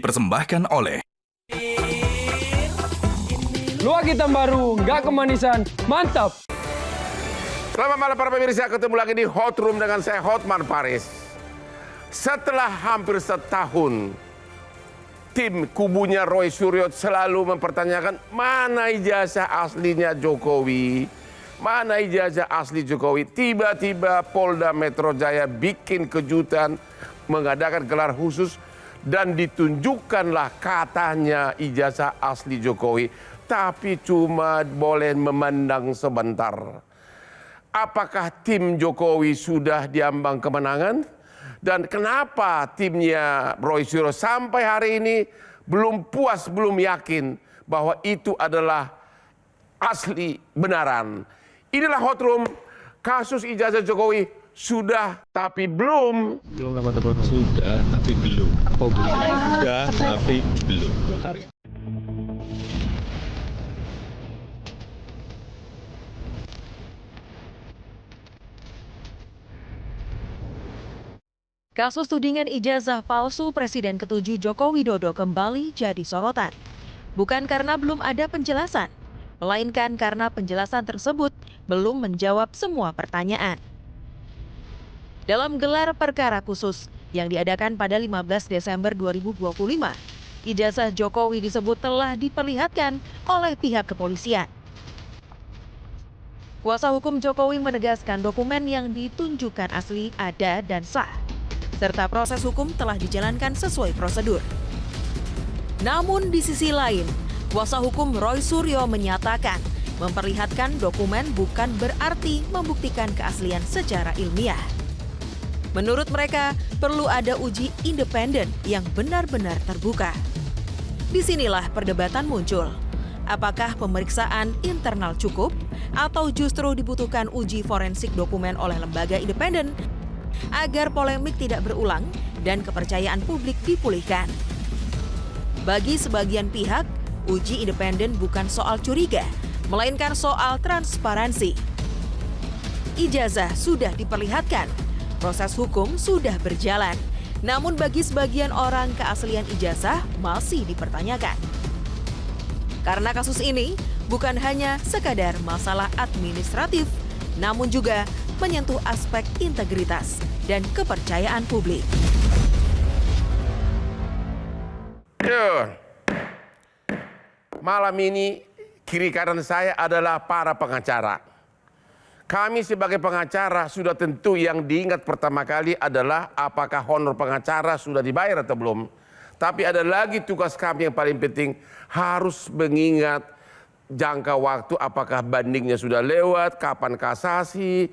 dipersembahkan oleh Luwak hitam baru, nggak kemanisan, mantap! Selamat malam para pemirsa, ketemu lagi di Hot Room dengan saya Hotman Paris. Setelah hampir setahun, tim kubunya Roy Suryo selalu mempertanyakan mana ijazah aslinya Jokowi. Mana ijazah asli Jokowi? Tiba-tiba Polda Metro Jaya bikin kejutan, mengadakan gelar khusus dan ditunjukkanlah katanya ijazah asli Jokowi. Tapi cuma boleh memandang sebentar. Apakah tim Jokowi sudah diambang kemenangan? Dan kenapa timnya Roy Suryo sampai hari ini belum puas, belum yakin bahwa itu adalah asli benaran? Inilah Hot Room, kasus ijazah Jokowi sudah tapi belum. Sudah tapi belum. Sudah tapi belum. Kasus tudingan ijazah palsu Presiden ke-7 Joko Widodo kembali jadi sorotan. Bukan karena belum ada penjelasan, melainkan karena penjelasan tersebut belum menjawab semua pertanyaan. Dalam gelar perkara khusus yang diadakan pada 15 Desember 2025, ijazah Jokowi disebut telah diperlihatkan oleh pihak kepolisian. Kuasa hukum Jokowi menegaskan dokumen yang ditunjukkan asli, ada dan sah, serta proses hukum telah dijalankan sesuai prosedur. Namun di sisi lain, kuasa hukum Roy Suryo menyatakan memperlihatkan dokumen bukan berarti membuktikan keaslian secara ilmiah. Menurut mereka, perlu ada uji independen yang benar-benar terbuka. Disinilah perdebatan muncul. Apakah pemeriksaan internal cukup atau justru dibutuhkan uji forensik dokumen oleh lembaga independen agar polemik tidak berulang dan kepercayaan publik dipulihkan. Bagi sebagian pihak, uji independen bukan soal curiga, melainkan soal transparansi. Ijazah sudah diperlihatkan, proses hukum sudah berjalan. Namun bagi sebagian orang keaslian ijazah masih dipertanyakan. Karena kasus ini bukan hanya sekadar masalah administratif, namun juga menyentuh aspek integritas dan kepercayaan publik. Malam ini kiri kanan saya adalah para pengacara. Kami sebagai pengacara sudah tentu yang diingat pertama kali adalah apakah honor pengacara sudah dibayar atau belum. Tapi ada lagi tugas kami yang paling penting, harus mengingat jangka waktu, apakah bandingnya sudah lewat, kapan kasasi,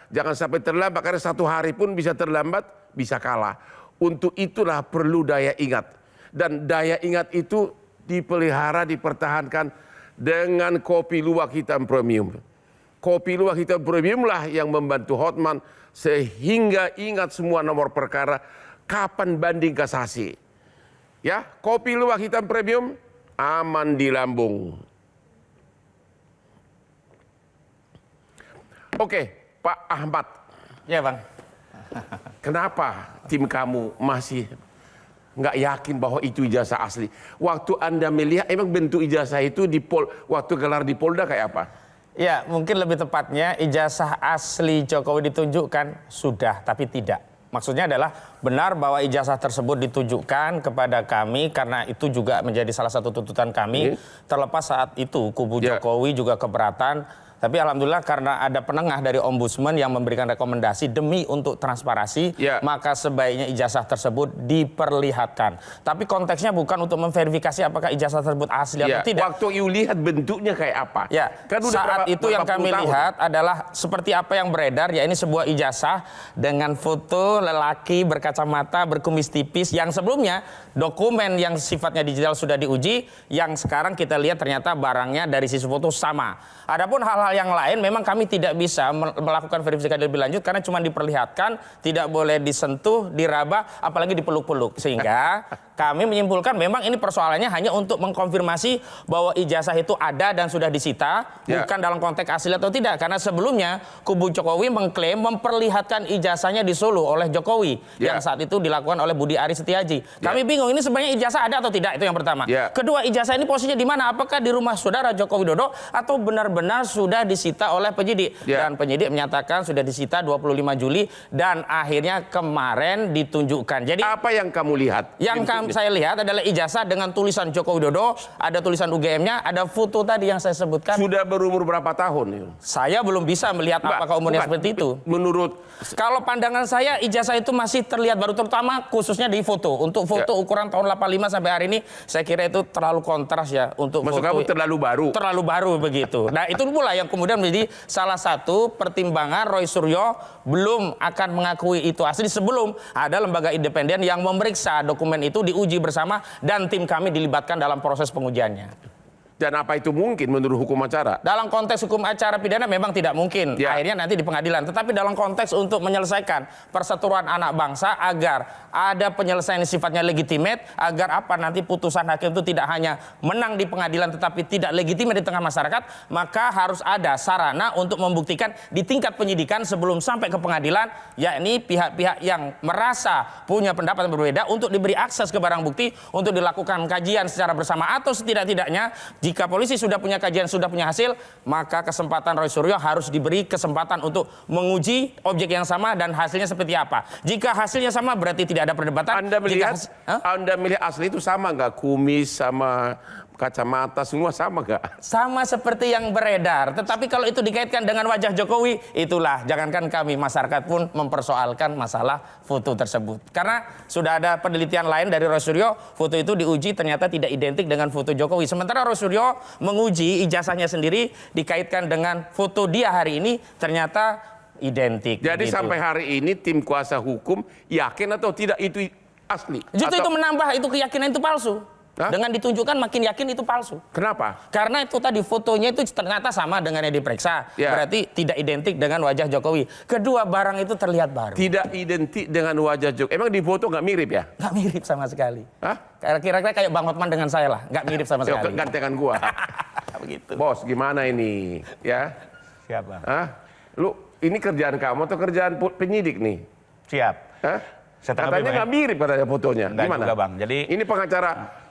jangan sampai terlambat, karena 1 hari pun bisa terlambat, bisa kalah. Untuk itulah perlu daya ingat. Dan daya ingat itu dipelihara, dipertahankan dengan kopi luwak hitam premium. Kopi luwak hitam premium lah yang membantu Hotman sehingga ingat semua nomor perkara, kapan banding kasasi. Ya, kopi luwak hitam premium, aman di lambung. Oke, Pak Ahmad. Ya, Bang. Kenapa tim kamu masih nggak yakin bahwa itu ijazah asli? Waktu Anda melihat, emang bentuk ijazah itu waktu gelar di Polda kayak apa? Ya, mungkin lebih tepatnya ijazah asli Jokowi ditunjukkan sudah, tapi tidak. Maksudnya adalah benar bahwa ijazah tersebut ditujukan kepada kami karena itu juga menjadi salah satu tuntutan kami. Terlepas saat itu kubu Jokowi juga keberatan. Tapi alhamdulillah karena ada penengah dari Ombudsman yang memberikan rekomendasi demi untuk transparansi, maka sebaiknya ijazah tersebut diperlihatkan. Tapi konteksnya bukan untuk memverifikasi apakah ijazah tersebut asli atau tidak. Waktu you lihat bentuknya kayak apa? Ya, kan saat itu yang kami lihat adalah seperti apa yang beredar, ya ini sebuah ijazah dengan foto lelaki berkacamata, berkumis tipis, yang sebelumnya dokumen yang sifatnya digital sudah diuji, yang sekarang kita lihat ternyata barangnya dari sisi foto sama. Adapun hal-hal hal yang lain memang kami tidak bisa melakukan verifikasi lebih lanjut karena cuma diperlihatkan, tidak boleh disentuh, diraba, apalagi dipeluk-peluk. Sehingga kami menyimpulkan memang ini persoalannya hanya untuk mengkonfirmasi bahwa ijazah itu ada dan sudah disita, bukan dalam konteks asli atau tidak. Karena sebelumnya kubu Jokowi mengklaim memperlihatkan ijazahnya di Solo oleh Jokowi yang saat itu dilakukan oleh Budi Aris Setiaji. Kami bingung ini sebenarnya ijazah ada atau tidak, itu yang pertama. Kedua, ijazah ini posisinya di mana? Apakah di rumah saudara Joko Widodo atau benar-benar sudah disita oleh penyidik? Dan penyidik menyatakan sudah disita 25 Juli dan akhirnya kemarin ditunjukkan. Jadi apa yang kamu lihat? Yang saya lihat adalah ijazah dengan tulisan Joko Widodo, ada tulisan UGM-nya, ada foto tadi yang saya sebutkan. Sudah berumur berapa tahun? Saya belum bisa melihat apakah umurnya seperti itu. Menurut kalau pandangan saya ijazah itu masih terlihat baru, terutama khususnya di foto. Untuk foto ukuran tahun 85 sampai hari ini saya kira itu terlalu kontras ya untuk maksud foto. kamu terlalu baru. Terlalu baru begitu. Nah, itu pula yang kemudian menjadi salah satu pertimbangan Roy Suryo belum akan mengakui itu asli sebelum ada lembaga independen yang memeriksa dokumen itu, diuji bersama dan tim kami dilibatkan dalam proses pengujiannya. Dan apa itu mungkin menurut hukum acara? Dalam konteks hukum acara pidana memang tidak mungkin. Akhirnya nanti di pengadilan. Tetapi dalam konteks untuk menyelesaikan perseteruan anak bangsa agar ada penyelesaian yang sifatnya legitimate, agar apa nanti putusan hakim itu tidak hanya menang di pengadilan tetapi tidak legitimate di tengah masyarakat, maka harus ada sarana untuk membuktikan di tingkat penyidikan sebelum sampai ke pengadilan, yakni pihak-pihak yang merasa punya pendapat yang berbeda untuk diberi akses ke barang bukti untuk dilakukan kajian secara bersama, atau setidak-tidaknya jika polisi sudah punya kajian, sudah punya hasil, maka kesempatan Roy Suryo harus diberi kesempatan untuk menguji objek yang sama dan hasilnya seperti apa. Jika hasilnya sama berarti tidak ada perdebatan. Anda melihat asli itu sama nggak? Kumis sama kacamata semua sama nggak? Sama seperti yang beredar. Tetapi kalau itu dikaitkan dengan wajah Jokowi, itulah jangankan kami, masyarakat pun mempersoalkan masalah foto tersebut. Karena sudah ada penelitian lain dari Roy Suryo, foto itu diuji ternyata tidak identik dengan foto Jokowi. Sementara Roy Suryo menguji ijazahnya sendiri dikaitkan dengan foto dia hari ini ternyata identik. Jadi gitu. sampai hari ini tim kuasa hukum yakin atau tidak itu asli? Justru atau itu menambah itu keyakinan itu palsu. Dengan ditunjukkan makin yakin itu palsu. Kenapa? Karena itu tadi fotonya itu ternyata sama dengan yang diperiksa. Berarti tidak identik dengan wajah Jokowi. Kedua, barang itu terlihat baru. Tidak identik dengan wajah Jokowi. Emang di foto nggak mirip ya? Nggak mirip sama sekali. Kira-kira kayak Bang Hotman dengan saya lah. Nggak mirip sama sekali. Gantengan gua. Begitu. Bos, gimana ini? Ya? Siapa? Lu, ini kerjaan kamu atau kerjaan penyidik nih? Siap. Katanya nggak mirip katanya fotonya. Enggak Gimana? juga, Bang. Jadi ini pengacara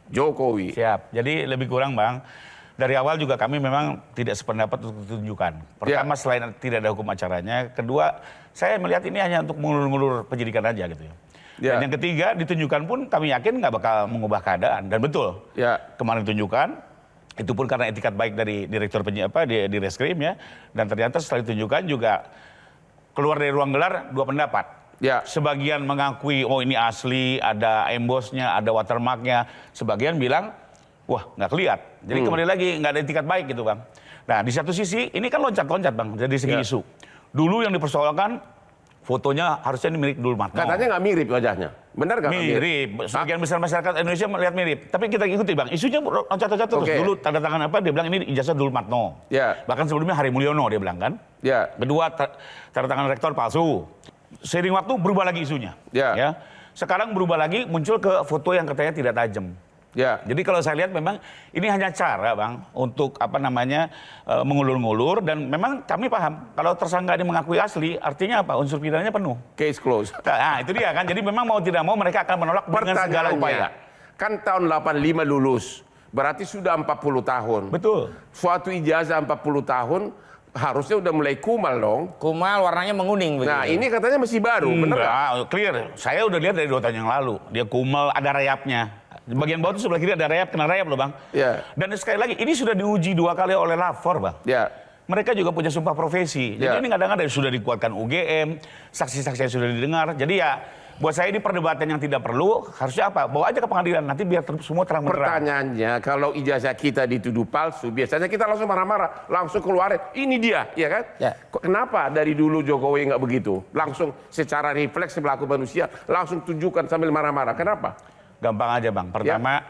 Jokowi. Siap. Jadi lebih kurang, Bang, dari awal juga kami memang tidak sependapat untuk ditunjukkan. Pertama, selain tidak ada hukum acaranya. Kedua, saya melihat ini hanya untuk mengulur-ngulur penyidikan aja gitu ya. Dan yang ketiga, ditunjukkan pun kami yakin nggak bakal mengubah keadaan. Dan betul, kemarin ditunjukkan, itu pun karena etikat baik dari direktur di Reskrim ya. Dan ternyata setelah ditunjukkan juga keluar dari ruang gelar dua pendapat. Sebagian mengakui, oh ini asli, ada embosnya, ada watermarknya. Sebagian bilang, wah nggak kelihat. Jadi kembali lagi nggak ada etikat baik gitu, Bang. Nah di satu sisi ini kan loncat-loncat, Bang, dari segi isu. Dulu yang dipersoalkan fotonya harusnya ini milik Dul Matno. Katanya nggak mirip wajahnya. Benar nggak? Mirip. Sebagian besar masyarakat Indonesia melihat mirip. Tapi kita ikuti, Bang. Isunya loncat-loncat terus. Dulu tanda tangan apa? Dia bilang ini ijazah Dul Matno. Bahkan sebelumnya Hari Mulyono dia bilang kan. Kedua, tanda tangan rektor palsu. Seiring waktu berubah lagi isunya. Ya. Sekarang berubah lagi, muncul ke foto yang katanya tidak tajam. Jadi kalau saya lihat memang ini hanya cara, Bang, untuk mengulur-ngulur, dan memang kami paham kalau tersangka ini mengakui asli, artinya apa? Unsur pidananya penuh. Case closed. Nah, itu dia kan. Jadi memang mau tidak mau mereka akan menolak dengan segala upaya. Kan tahun 85 lulus, berarti sudah 40 tahun. Betul. Suatu ijazah 40 tahun harusnya udah mulai kumal dong. Kumal, warnanya menguning. Nah ini katanya masih baru, bener nggak? Clear. Saya udah lihat dari 2 tahun yang lalu. Dia kumal, ada rayapnya. Bagian bawah itu sebelah kiri ada rayap, kena rayap loh, Bang. Dan sekali lagi, ini sudah diuji 2 kali oleh lapor, Bang. Mereka juga punya sumpah profesi. Jadi ini kadang-kadang sudah dikuatkan UGM, saksi-saksi yang sudah didengar. Jadi ya, buat saya ini perdebatan yang tidak perlu. Harusnya apa? Bawa aja ke pengadilan, nanti biar semua terang benderang. Pertanyaannya, kalau ijazah kita dituduh palsu, biasanya kita langsung marah-marah, langsung keluarin. Ini dia, ya kan? Kenapa dari dulu Jokowi nggak begitu? Langsung secara refleks pelaku manusia, langsung tunjukkan sambil marah-marah. Kenapa? Gampang aja, Bang. Pertama,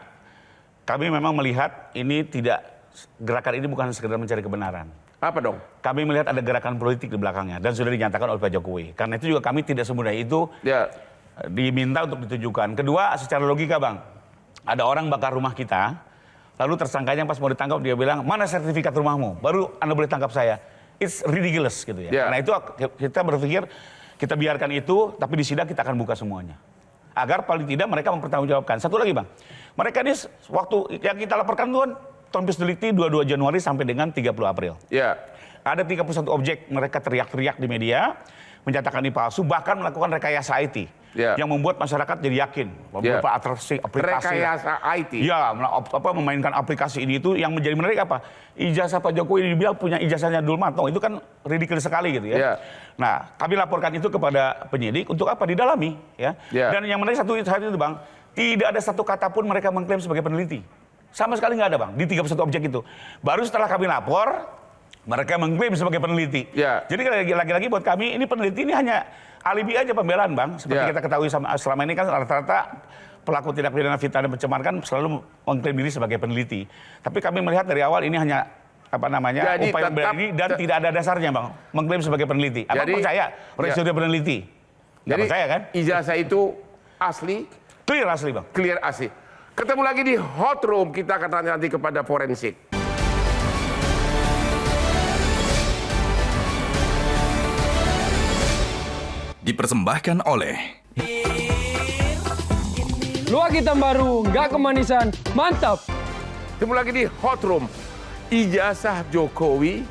kami memang melihat ini tidak, gerakan ini bukan sekedar mencari kebenaran. Apa dong? Kami melihat ada gerakan politik di belakangnya dan sudah dinyatakan oleh Pak Jokowi. Karena itu juga kami tidak semudah itu Ya. diminta untuk ditunjukkan. Kedua, secara logika Bang, ada orang bakar rumah kita, lalu tersangkanya pas mau ditangkap dia bilang, mana sertifikat rumahmu? Baru Anda boleh tangkap saya. It's ridiculous gitu ya. Yeah. Karena itu kita berpikir, kita biarkan itu, tapi di sidang kita akan buka semuanya. Agar paling tidak mereka mempertanggungjawabkan. Satu lagi Bang, mereka ini waktu yang kita laporkan itu kan Tompis Delikti 22 Januari sampai dengan 30 April. Ya. Ada 31 objek mereka teriak-teriak di media, menyatakan ini palsu, bahkan melakukan rekayasa IT. Ya. Yang membuat masyarakat jadi yakin bahwa Ya. beberapa aplikasi. Rekayasa IT. Ya, memainkan aplikasi ini itu yang menjadi menarik apa? Ijazah Pak Jokowi dibilang punya ijazahnya Dulmanto, itu kan ridiculous sekali gitu ya. Ya. Nah, kami laporkan itu kepada penyidik untuk apa? Didalami ya. Ya. Dan yang menarik satu itu Bang, tidak ada satu kata pun mereka mengklaim sebagai peneliti. Sama sekali nggak ada Bang, di 31 objek itu. Baru setelah kami lapor, mereka mengklaim sebagai peneliti. Ya. Jadi lagi-lagi buat kami, ini peneliti ini hanya alibi aja pembelaan Bang. Seperti Ya. kita ketahui selama ini kan rata-rata pelaku tindak pidana fitnah dan pencemaran selalu mengklaim diri sebagai peneliti. Tapi kami melihat dari awal ini hanya Jadi upaya pembelaan ini dan tidak ada dasarnya Bang, mengklaim sebagai peneliti. Abang Jadi- percaya Roy Suryo peneliti? Nggak Jadi percaya kan? ijazah itu asli, Clear asli Bang. clear asli. Ketemu lagi di Hot Room, kita akan tanya nanti kepada forensik. Dipersembahkan oleh Luak hitam baru, nggak kemanisan, mantap. Ketemu lagi di Hot Room. Ijazah Jokowi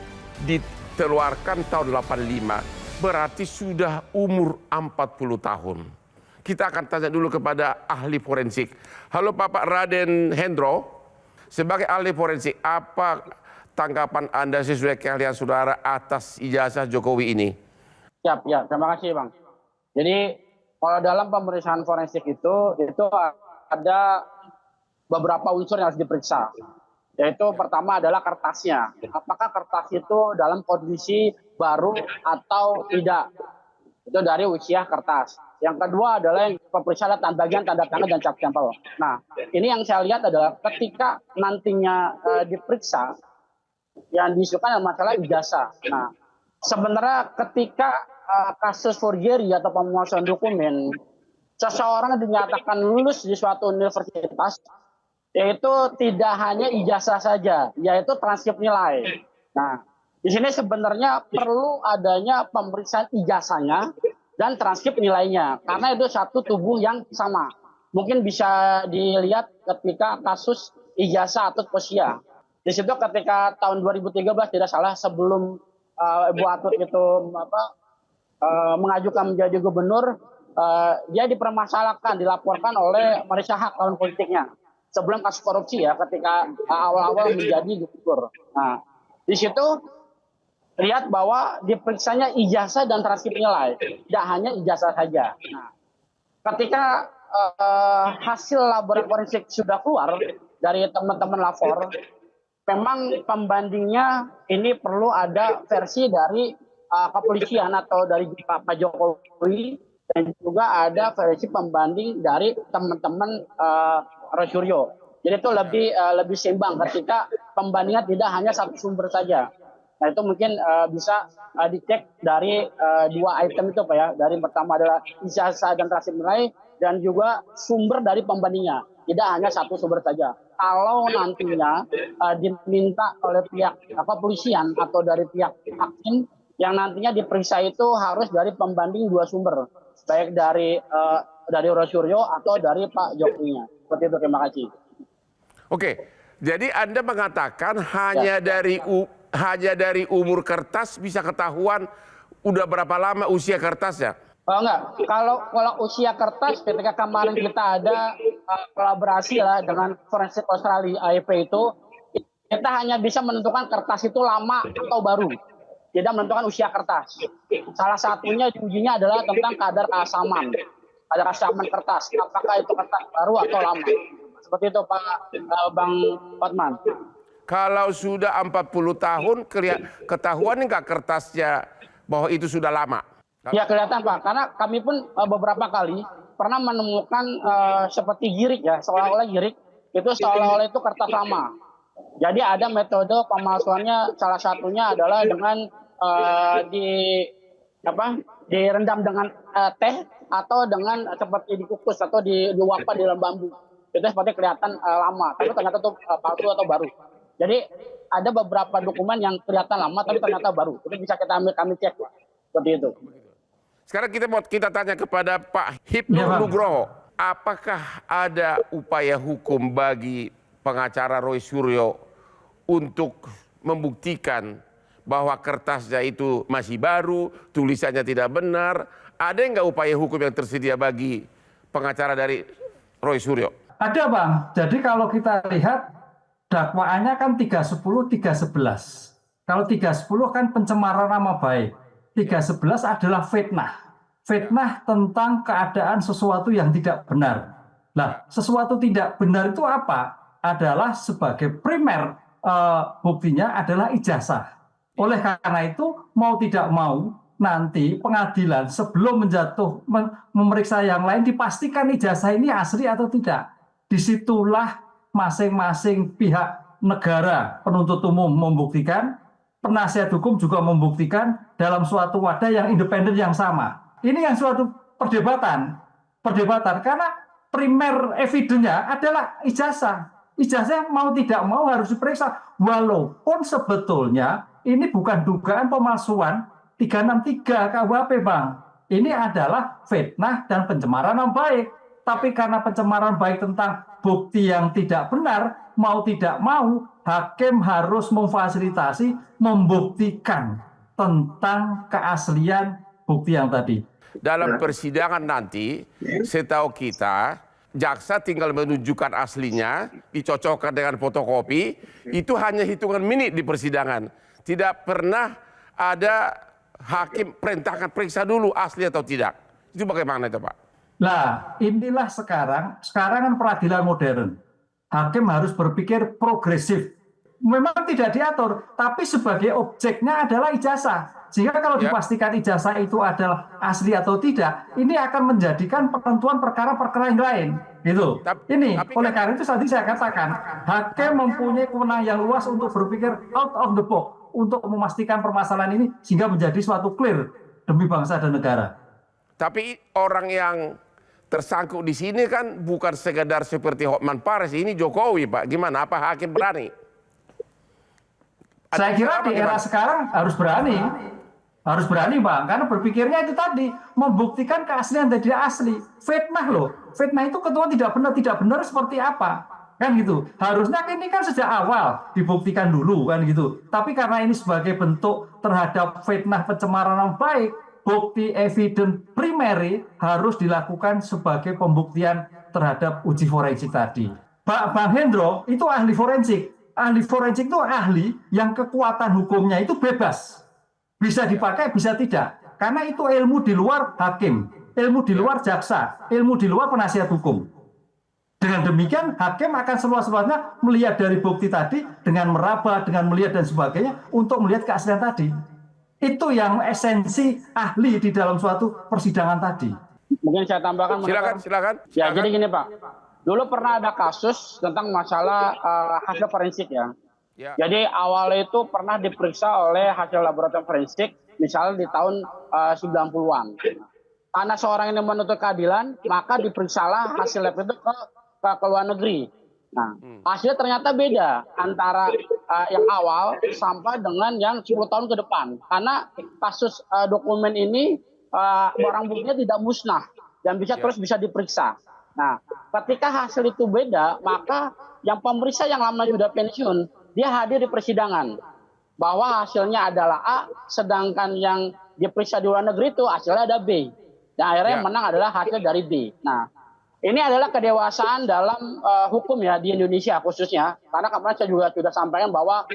dikeluarkan tahun 85, berarti sudah umur 40 tahun. Kita akan tanya dulu kepada ahli forensik. Halo Bapak Raden Hendro, sebagai ahli forensik, apa tanggapan Anda sesuai keahlian saudara atas ijazah Jokowi ini? Siap, ya. Terima kasih, Bang. Jadi, kalau dalam pemeriksaan forensik itu ada beberapa unsur yang harus diperiksa. Yaitu pertama adalah kertasnya. Apakah kertas itu dalam kondisi baru atau tidak? Itu dari usia kertas. Yang kedua adalah yang pemeriksaan bagian tanda tangan dan cap stempel. Nah, ini yang saya lihat adalah ketika nantinya diperiksa, yang diisukan adalah masalah ijazah. Nah, sebenarnya ketika kasus forgery atau pemalsuan dokumen, seseorang dinyatakan lulus di suatu universitas, yaitu tidak hanya ijazah saja, yaitu transkrip nilai. Nah, di sini sebenarnya perlu adanya pemeriksaan ijazahnya dan transkrip nilainya, karena itu satu tubuh yang sama. Mungkin bisa dilihat ketika kasus ijazah atau posya. Di situ ketika tahun 2013 tidak salah, sebelum Ibu Atut itu mengajukan menjadi gubernur, dia dipermasalahkan, dilaporkan oleh Marisa Haque lawan politiknya sebelum kasus korupsi ya, ketika awal-awal menjadi gubernur. Nah, di situ lihat bahwa diperiksanya ijazah dan transkrip nilai, tidak hanya ijazah saja. Nah, ketika hasil laboratorium forensik sudah keluar dari teman-teman lapor, memang pembandingnya ini perlu ada versi dari kepolisian atau dari Pak Jokowi, dan juga ada versi pembanding dari teman-teman Roy Suryo. Jadi itu lebih seimbang ketika pembandingan tidak hanya satu sumber saja. Nah, itu mungkin bisa dicek dari dua item itu Pak ya. Dari pertama adalah ijazah dan transkrip nilai, dan juga sumber dari pembandingnya. Tidak hanya satu sumber saja. Kalau nantinya diminta oleh pihak kepolisian atau dari pihak hakim, yang nantinya diperiksa itu harus dari pembanding dua sumber, baik dari Roy Suryo atau dari Pak Jokowi-nya. Seperti itu, terima kasih. Oke, jadi Anda mengatakan hanya dari umur kertas bisa ketahuan udah berapa lama usia kertasnya? Oh, enggak, kalau usia kertas, ketika kemarin kita ada kolaborasi lah dengan Forensik Australia AIP itu, kita hanya bisa menentukan kertas itu lama atau baru. Tidak menentukan usia kertas. Salah satunya diujinya adalah tentang kadar keasaman. Kadar keasaman kertas. Apakah itu kertas baru atau lama. Seperti itu Pak Bang Hotman. Kalau sudah 40 tahun, ketahuan nggak kertasnya bahwa itu sudah lama? Ya kelihatan Pak. Karena kami pun beberapa kali pernah menemukan seperti girik ya. Seolah-olah girik. Itu seolah-olah itu kertas lama. Jadi ada metode pemalsuannya, salah satunya adalah dengan direndam dengan teh atau dengan seperti dikukus atau diwapak di dalam bambu. Itu seperti kelihatan lama, tapi ternyata itu palsu atau baru. Jadi ada beberapa dokumen yang kelihatan lama tapi ternyata baru. Itu bisa kami cek, Pak. Seperti itu. Sekarang kita tanya kepada Pak Hipnu Nugroho. Apakah ada upaya hukum bagi pengacara Roy Suryo untuk membuktikan bahwa kertasnya itu masih baru, tulisannya tidak benar? Ada nggak upaya hukum yang tersedia bagi pengacara dari Roy Suryo? Ada, Bang. Jadi kalau kita lihat dakwaannya kan 310, 311. Kalau 310 kan pencemaran nama baik. 311 adalah fitnah. Fitnah tentang keadaan sesuatu yang tidak benar. Nah, sesuatu tidak benar itu apa? Adalah sebagai primer buktinya adalah ijazah. Oleh karena itu, mau tidak mau, nanti pengadilan sebelum memeriksa yang lain dipastikan ijazah ini asli atau tidak. Disitulah masing-masing pihak negara, penuntut umum membuktikan, penasihat hukum juga membuktikan dalam suatu wadah yang independen yang sama. Ini yang suatu perdebatan karena primer evidence-nya adalah ijazah. Ijazah mau tidak mau harus diperiksa, walaupun sebetulnya ini bukan dugaan pemalsuan 363 KUHP, Bang. Ini adalah fitnah dan pencemaran nama baik. Tapi karena pencemaran baik tentang bukti yang tidak benar, mau tidak mau, hakim harus memfasilitasi, membuktikan tentang keaslian bukti yang tadi. Dalam persidangan nanti, setahu kita, jaksa tinggal menunjukkan aslinya, dicocokkan dengan fotokopi, itu hanya hitungan menit di persidangan. Tidak pernah ada hakim perintahkan periksa dulu asli atau tidak. Itu bagaimana itu, Pak? Nah, inilah sekarang kan peradilan modern. Hakim harus berpikir progresif. Memang tidak diatur, tapi sebagai objeknya adalah ijazah. Sehingga kalau dipastikan ijazah itu adalah asli atau tidak, ini akan menjadikan penentuan perkara-perkara yang lain. Gitu. Oleh karena itu tadi saya katakan, hakim mempunyai kewenangan yang luas untuk berpikir out of the box, untuk memastikan permasalahan ini sehingga menjadi suatu clear demi bangsa dan negara. Tapi orang yang tersangkut di sini kan bukan sekedar seperti Hotman Paris, ini Jokowi, Pak. Gimana? Apa hakim berani? Saya kira di era sekarang harus berani. Harus berani, Bang. Karena berpikirnya itu tadi, membuktikan keaslian dan tidak asli. Fitnah loh. Fitnah itu ketua tidak benar seperti apa? Kan gitu. Harusnya ini kan sejak awal dibuktikan dulu, kan gitu. Tapi karena ini sebagai bentuk terhadap fitnah pencemaran nama baik, bukti evidence primary harus dilakukan sebagai pembuktian terhadap uji forensik tadi. Bang Hendro itu ahli forensik. Ahli forensik itu ahli yang kekuatan hukumnya itu bebas. Bisa dipakai, bisa tidak. Karena itu ilmu di luar hakim, ilmu di luar jaksa, ilmu di luar penasihat hukum. Dengan demikian, hakim akan seluas-luasnya melihat dari bukti tadi, dengan meraba, dengan melihat dan sebagainya, untuk melihat keaslian tadi. Itu yang esensi ahli di dalam suatu persidangan tadi. Mungkin saya tambahkan. Silakan. Ya, jadi gini, Pak. Dulu pernah ada kasus tentang masalah hasil forensik ya. Jadi awal itu pernah diperiksa oleh hasil laboratorium forensik, misalnya di tahun 90-an. Karena seorang ini menuntut keadilan, maka diperiksalah hasil lab itu ke luar negeri. Nah, hasilnya ternyata beda antara yang awal sampai dengan yang 10 tahun ke depan. Karena kasus dokumen ini barang buktinya tidak musnah dan terus bisa diperiksa. Nah, ketika hasil itu beda, maka yang pemeriksa yang lama sudah pensiun, dia hadir di persidangan bahwa hasilnya adalah A, sedangkan yang diperiksa di luar negeri itu hasilnya ada B. Dan akhirnya yang menang adalah hasil dari B. Nah, ini adalah kedewasaan dalam hukum ya di Indonesia khususnya. Karena kemarin saya juga sudah sampaikan bahwa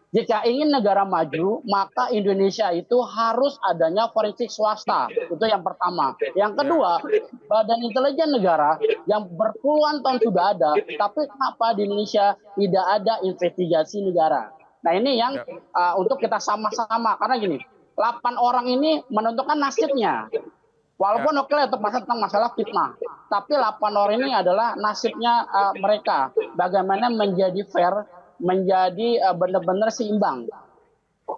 jika ingin negara maju, maka Indonesia itu harus adanya forensik swasta. Itu yang pertama. Yang kedua, badan intelijen negara yang berpuluhan tahun sudah ada, tapi kenapa di Indonesia tidak ada investigasi negara? Nah, ini yang untuk kita sama-sama. Karena gini, 8 orang ini menentukan nasibnya. Walaupun oke lah untuk tentang masalah fitnah. Tapi 8 orang ini adalah nasibnya mereka. Bagaimana menjadi fair menjadi benar-benar seimbang.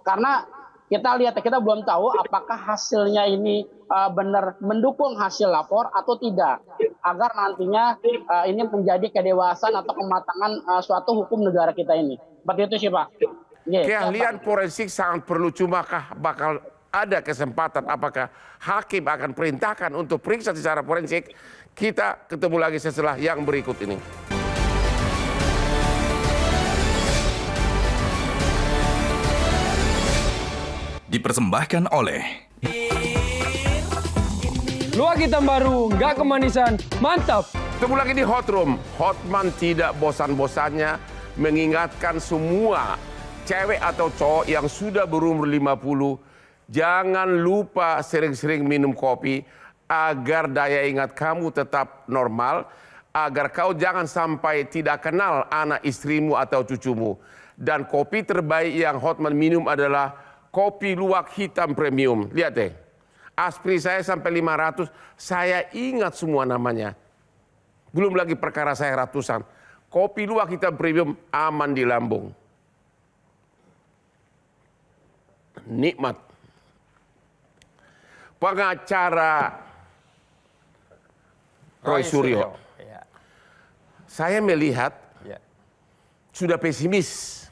Karena kita lihat, kita belum tahu apakah hasilnya ini benar mendukung hasil lapor atau tidak, agar nantinya ini menjadi kedewasaan atau kematangan suatu hukum negara kita ini. Seperti itu sih Pak. Keahlian forensik sangat perlu, cumakah bakal ada kesempatan apakah hakim akan perintahkan untuk periksa secara forensik? Kita ketemu lagi setelah yang berikut ini. Dipersembahkan oleh Luwak hitam baru, nggak kemanisan, mantap. Ketemu lagi di Hot Room. Hotman tidak bosan-bosannya mengingatkan semua cewek atau cowok yang sudah berumur 50, jangan lupa sering-sering minum kopi agar daya ingat kamu tetap normal, agar kau jangan sampai tidak kenal anak istrimu atau cucumu. Dan kopi terbaik yang Hotman minum adalah kopi luwak hitam premium. Lihat deh, aspri saya sampai 500, saya ingat semua namanya. Belum lagi perkara saya ratusan. Kopi luwak hitam premium aman di lambung. Nikmat. Pengacara Roy Suryo. Saya melihat sudah pesimis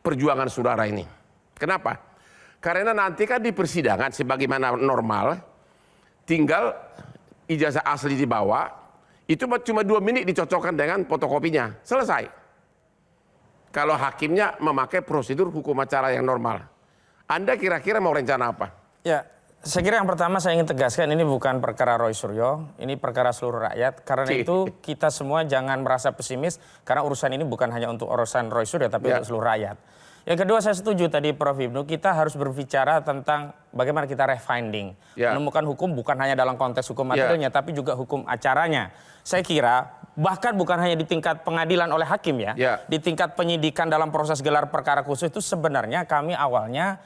perjuangan saudara ini. Kenapa? Karena nanti kan di persidangan sebagaimana normal, tinggal ijazah asli dibawa, itu cuma 2 menit dicocokkan dengan fotokopinya, selesai. Kalau hakimnya memakai prosedur hukum acara yang normal. Anda kira-kira mau rencana apa? Ya, saya kira yang pertama saya ingin tegaskan ini bukan perkara Roy Suryo, ini perkara seluruh rakyat. Karena itu kita semua jangan merasa pesimis, karena urusan ini bukan hanya untuk urusan Roy Suryo, tapi untuk seluruh rakyat. Yang kedua saya setuju tadi Prof. Ibnu, kita harus berbicara tentang bagaimana kita refinding. Menemukan hukum bukan hanya dalam konteks hukum materialnya, tapi juga hukum acaranya. Saya kira bahkan bukan hanya di tingkat pengadilan oleh hakim ya, di tingkat penyidikan dalam proses gelar perkara khusus itu sebenarnya kami awalnya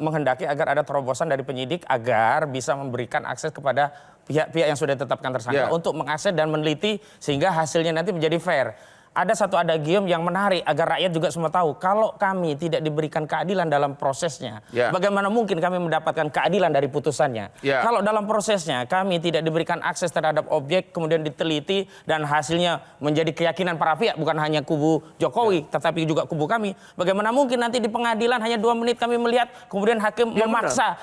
menghendaki agar ada terobosan dari penyidik agar bisa memberikan akses kepada pihak-pihak yang sudah ditetapkan tersangka untuk mengakses dan meneliti sehingga hasilnya nanti menjadi fair. Ada satu adagium yang menarik agar rakyat juga semua tahu, kalau kami tidak diberikan keadilan dalam prosesnya, bagaimana mungkin kami mendapatkan keadilan dari putusannya? Kalau dalam prosesnya kami tidak diberikan akses terhadap objek, kemudian diteliti dan hasilnya menjadi keyakinan para pihak, bukan hanya kubu Jokowi, tetapi juga kubu kami. Bagaimana mungkin nanti di pengadilan hanya 2 menit kami melihat, kemudian hakim memaksa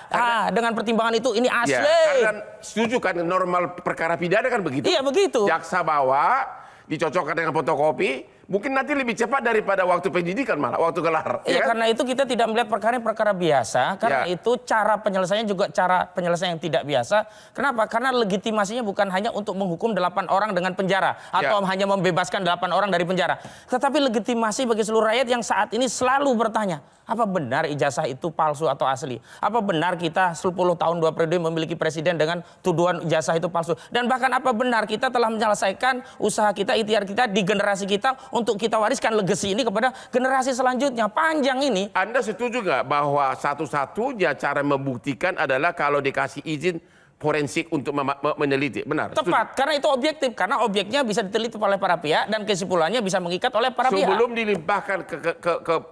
dengan pertimbangan itu ini asli. Karena setuju kan normal perkara pidana kan begitu? Iya begitu. Jaksa bawa, dicocokkan dengan fotokopi, mungkin nanti lebih cepat daripada waktu penyidikan malah, waktu gelar. Iya, karena itu kita tidak melihat perkara biasa, karena itu cara penyelesaiannya juga cara penyelesaian yang tidak biasa. Kenapa? Karena legitimasinya bukan hanya untuk menghukum 8 orang dengan penjara, atau hanya membebaskan 8 orang dari penjara. Tetapi legitimasi bagi seluruh rakyat yang saat ini selalu bertanya, apa benar ijazah itu palsu atau asli? Apa benar kita 10 tahun 2 periode memiliki presiden dengan tuduhan ijazah itu palsu? Dan bahkan apa benar kita telah menyelesaikan usaha kita, ikhtiar kita di generasi kita untuk kita wariskan legacy ini kepada generasi selanjutnya? Panjang ini. Anda setuju nggak bahwa satu-satunya cara membuktikan adalah kalau dikasih izin forensik untuk meneliti? Benar? Tepat, karena itu objektif. Karena objeknya bisa diteliti oleh para pihak dan kesimpulannya bisa mengikat oleh para pihak. Sebelum dilimpahkan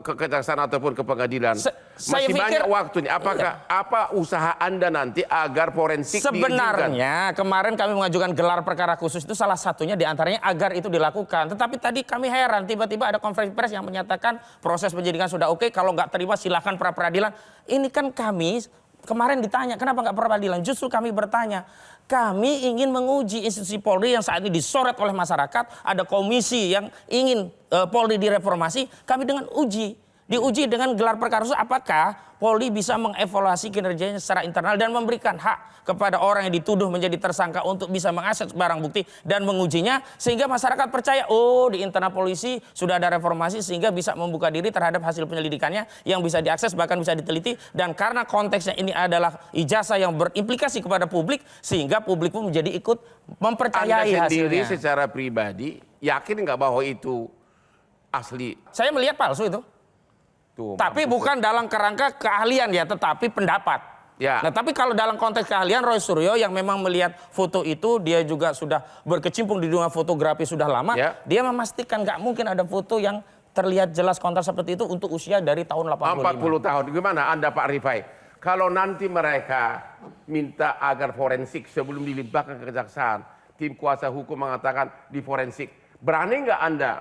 ke kejaksaan ataupun ke pengadilan, masih banyak waktunya. Apa usaha Anda nanti agar forensik sebenarnya diizinkan? Kemarin kami mengajukan gelar perkara khusus itu salah satunya diantaranya agar itu dilakukan. Tetapi tadi kami heran, tiba-tiba ada konferensi pers yang menyatakan proses penyidikan sudah oke, kalau nggak terima silakan pra peradilan. Ini kan kami kemarin ditanya, kenapa nggak peradilan? Justru kami bertanya, kami ingin menguji institusi Polri yang saat ini disorot oleh masyarakat. Ada komisi yang ingin Polri direformasi. Kami dengan diuji dengan gelar perkara khusus, apakah Polri bisa mengevaluasi kinerjanya secara internal dan memberikan hak kepada orang yang dituduh menjadi tersangka untuk bisa mengakses barang bukti dan mengujinya, sehingga masyarakat percaya, oh di internal polisi sudah ada reformasi sehingga bisa membuka diri terhadap hasil penyelidikannya yang bisa diakses bahkan bisa diteliti. Dan karena konteksnya ini adalah ijazah yang berimplikasi kepada publik, sehingga publik pun menjadi ikut mempercayai Anda sendiri hasilnya. secara pribadi yakin nggak bahwa itu asli? Saya melihat palsu itu. Tapi bukan dalam kerangka keahlian ya, tetapi pendapat. Ya. Nah, tapi kalau dalam konteks keahlian Roy Suryo yang memang melihat foto itu, dia juga sudah berkecimpung di dunia fotografi sudah lama, Ya. dia memastikan nggak mungkin ada foto yang terlihat jelas kontra seperti itu untuk usia dari tahun 85. 40 tahun. Gimana Anda Pak Rifai? Kalau nanti mereka minta agar forensik sebelum dilimpahkan ke kejaksaan, tim kuasa hukum mengatakan di forensik, berani nggak Anda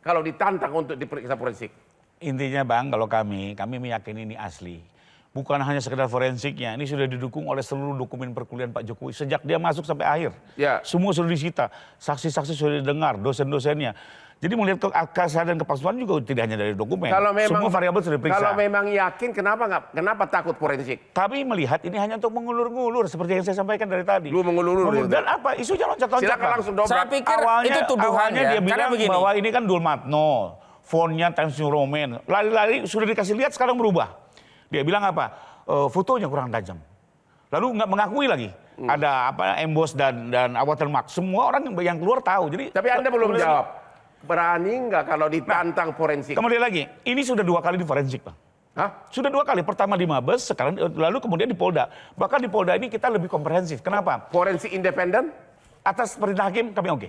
kalau ditantang untuk diperiksa forensik? Intinya Bang, kalau kami meyakini ini asli. Bukan hanya sekedar forensiknya, ini sudah didukung oleh seluruh dokumen perkuliahan Pak Jokowi. Sejak dia masuk sampai akhir, Ya. semua sudah disita. Saksi-saksi sudah didengar, dosen-dosennya. Jadi melihat keabsahan dan kepalsuan juga tidak hanya dari dokumen. Kalau memang, semua variabel sudah diperiksa. Kalau memang yakin, kenapa takut forensik? Kami melihat ini hanya untuk mengulur-ngulur seperti yang saya sampaikan dari tadi. Lu mengulur-ulur. Dan apa? Isunya loncat-loncat. Silakan Bang. langsung dobrak. Saya pikir itu tuduhan awalnya ya. dia Karena bilang begini. bahwa ini kan Dulmatno, fontnya Times New Roman. Lari-lari sudah dikasih lihat sekarang berubah. Dia bilang apa? Fotonya kurang tajam. Lalu nggak mengakui lagi. Ada apa emboss dan watermark. Semua orang yang keluar tahu. Jadi Tapi Anda belum jawab. Berani nggak kalau ditantang forensik? Kembali lagi, ini sudah 2 kali di forensik, Bang. Hah? Sudah 2 kali. Pertama di Mabes, sekarang lalu kemudian di Polda. Bahkan di Polda ini kita lebih komprehensif. Kenapa? Forensik independen? Atas perintah hakim kami oke.